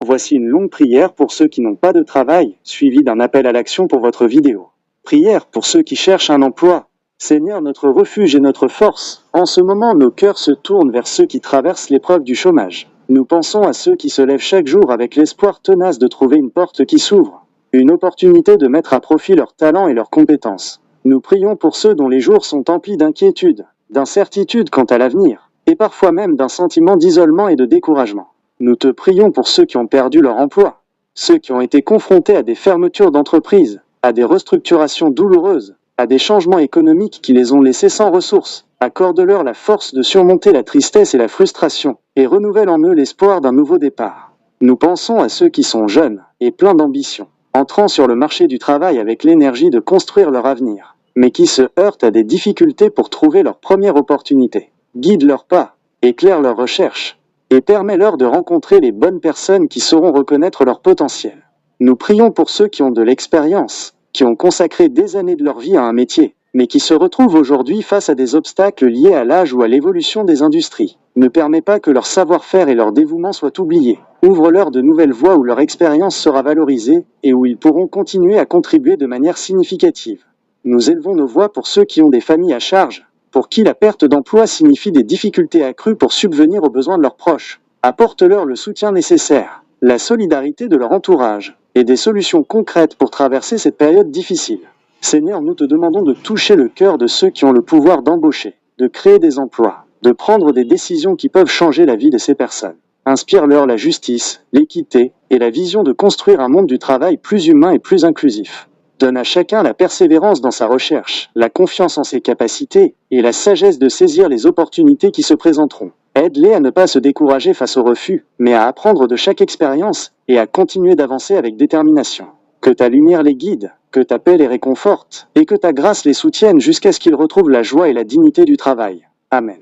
Voici une longue prière pour ceux qui n'ont pas de travail, suivie d'un appel à l'action pour votre vidéo. Prière pour ceux qui cherchent un emploi. Seigneur, notre refuge et notre force, en ce moment nos cœurs se tournent vers ceux qui traversent l'épreuve du chômage. Nous pensons à ceux qui se lèvent chaque jour avec l'espoir tenace de trouver une porte qui s'ouvre, une opportunité de mettre à profit leurs talents et leurs compétences. Nous prions pour ceux dont les jours sont emplis d'inquiétude, d'incertitude quant à l'avenir, et parfois même d'un sentiment d'isolement et de découragement. Nous te prions pour ceux qui ont perdu leur emploi, ceux qui ont été confrontés à des fermetures d'entreprises, à des restructurations douloureuses, à des changements économiques qui les ont laissés sans ressources. Accorde-leur la force de surmonter la tristesse et la frustration, et renouvelle en eux l'espoir d'un nouveau départ. Nous pensons à ceux qui sont jeunes et pleins d'ambition, entrant sur le marché du travail avec l'énergie de construire leur avenir, mais qui se heurtent à des difficultés pour trouver leur première opportunité. Guide leurs pas, éclaire leurs recherches, et permets-leur de rencontrer les bonnes personnes qui sauront reconnaître leur potentiel. Nous prions pour ceux qui ont de l'expérience, qui ont consacré des années de leur vie à un métier, mais qui se retrouvent aujourd'hui face à des obstacles liés à l'âge ou à l'évolution des industries. Ne permets pas que leur savoir-faire et leur dévouement soient oubliés. Ouvre-leur de nouvelles voies où leur expérience sera valorisée et où ils pourront continuer à contribuer de manière significative. Nous élevons nos voix pour ceux qui ont des familles à charge, pour qui la perte d'emploi signifie des difficultés accrues pour subvenir aux besoins de leurs proches. Apporte-leur le soutien nécessaire, la solidarité de leur entourage, et des solutions concrètes pour traverser cette période difficile. Seigneur, nous te demandons de toucher le cœur de ceux qui ont le pouvoir d'embaucher, de créer des emplois, de prendre des décisions qui peuvent changer la vie de ces personnes. Inspire-leur la justice, l'équité et la vision de construire un monde du travail plus humain et plus inclusif. Donne à chacun la persévérance dans sa recherche, la confiance en ses capacités et la sagesse de saisir les opportunités qui se présenteront. Aide-les à ne pas se décourager face au refus, mais à apprendre de chaque expérience et à continuer d'avancer avec détermination. Que ta lumière les guide, que ta paix les réconforte, et que ta grâce les soutienne jusqu'à ce qu'ils retrouvent la joie et la dignité du travail. Amen.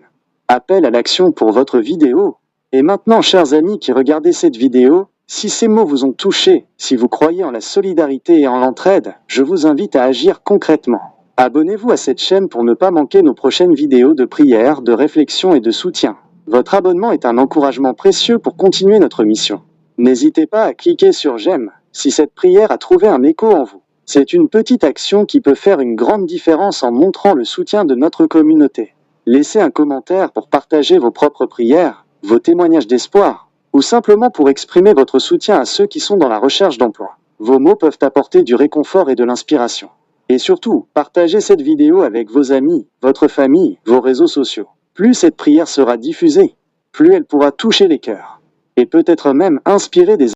Appel à l'action pour votre vidéo. Et maintenant, chers amis qui regardez cette vidéo, si ces mots vous ont touché, si vous croyez en la solidarité et en l'entraide, je vous invite à agir concrètement. Abonnez-vous à cette chaîne pour ne pas manquer nos prochaines vidéos de prière, de réflexion et de soutien. Votre abonnement est un encouragement précieux pour continuer notre mission. N'hésitez pas à cliquer sur j'aime si cette prière a trouvé un écho en vous. C'est une petite action qui peut faire une grande différence en montrant le soutien de notre communauté. Laissez un commentaire pour partager vos propres prières, vos témoignages d'espoir, ou simplement pour exprimer votre soutien à ceux qui sont dans la recherche d'emploi. Vos mots peuvent apporter du réconfort et de l'inspiration. Et surtout, partagez cette vidéo avec vos amis, votre famille, vos réseaux sociaux. Plus cette prière sera diffusée, plus elle pourra toucher les cœurs, et peut-être même inspirer des